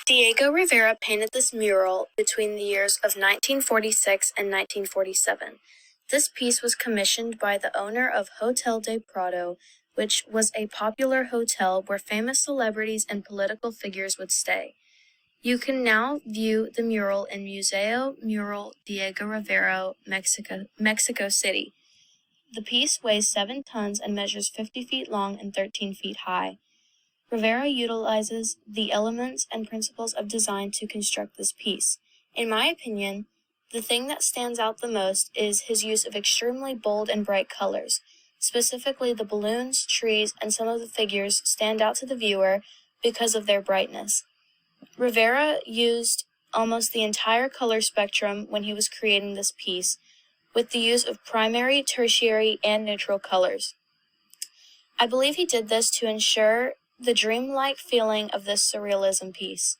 Diego Rivera painted this mural between the years of 1946 and 1947. This piece was commissioned by the owner of Hotel del Prado, which was a popular hotel where famous celebrities and political figures would stay. You can now view the mural in Museo Mural Diego Rivera, Mexico City. The piece weighs 7 tons and measures 50 feet long and 13 feet high. Rivera utilizes the elements and principles of design to construct this piece. In my opinion, the thing that stands out the most is his use of extremely bold and bright colors. Specifically, the balloons, trees, and some of the figures stand out to the viewer because of their brightness. Rivera used almost the entire color spectrum when he was creating this piece, with the use of primary, tertiary, and neutral colors. I believe he did this to ensure the dreamlike feeling of this surrealism piece.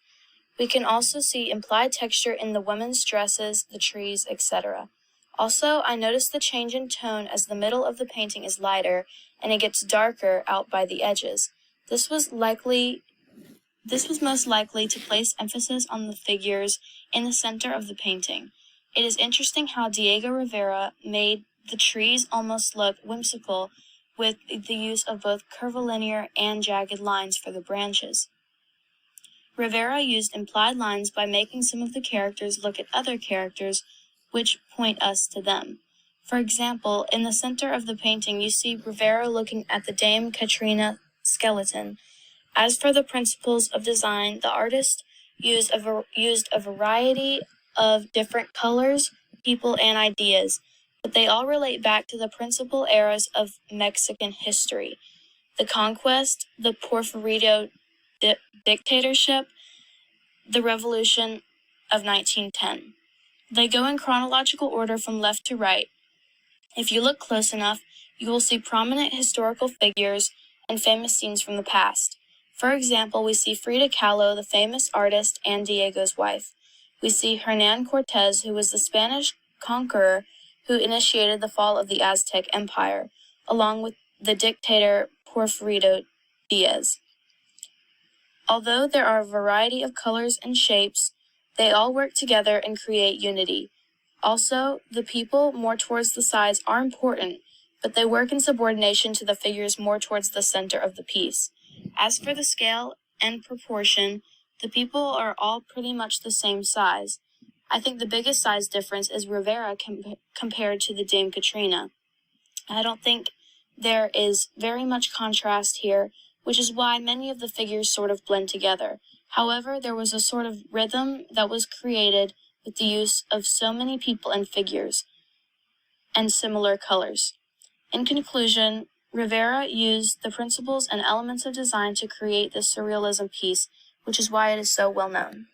We can also see implied texture in the women's dresses, the trees, etc. Also, I noticed the change in tone as the middle of the painting is lighter and it gets darker out by the edges. This was most likely to place emphasis on the figures in the center of the painting. It is interesting how Diego Rivera made the trees almost look whimsical with the use of both curvilinear and jagged lines for the branches. Rivera used implied lines by making some of the characters look at other characters, which point us to them. For example, in the center of the painting, you see Rivera looking at the Dame Katrina skeleton. As for the principles of design, the artist used a variety of different colors, people, and ideas, but they all relate back to the principal eras of Mexican history: the conquest, the Porfirio dictatorship, the Revolution of 1910. They go in chronological order from left to right. If you look close enough, you will see prominent historical figures and famous scenes from the past. For example, we see Frida Kahlo, the famous artist, and Diego's wife. We see Hernan Cortez, who was the Spanish conqueror who initiated the fall of the Aztec Empire, along with the dictator Porfirio Diaz. Although there are a variety of colors and shapes, they all work together and create unity. Also, the people more towards the sides are important, but they work in subordination to the figures more towards the center of the piece. As for the scale and proportion, the people are all pretty much the same size. I think the biggest size difference is Rivera compared to the Dame Katrina. I don't think there is very much contrast here, which is why many of the figures sort of blend together. However, there was a sort of rhythm that was created with the use of so many people and figures and similar colors. In conclusion, Rivera used the principles and elements of design to create this surrealism piece, which is why it is so well known.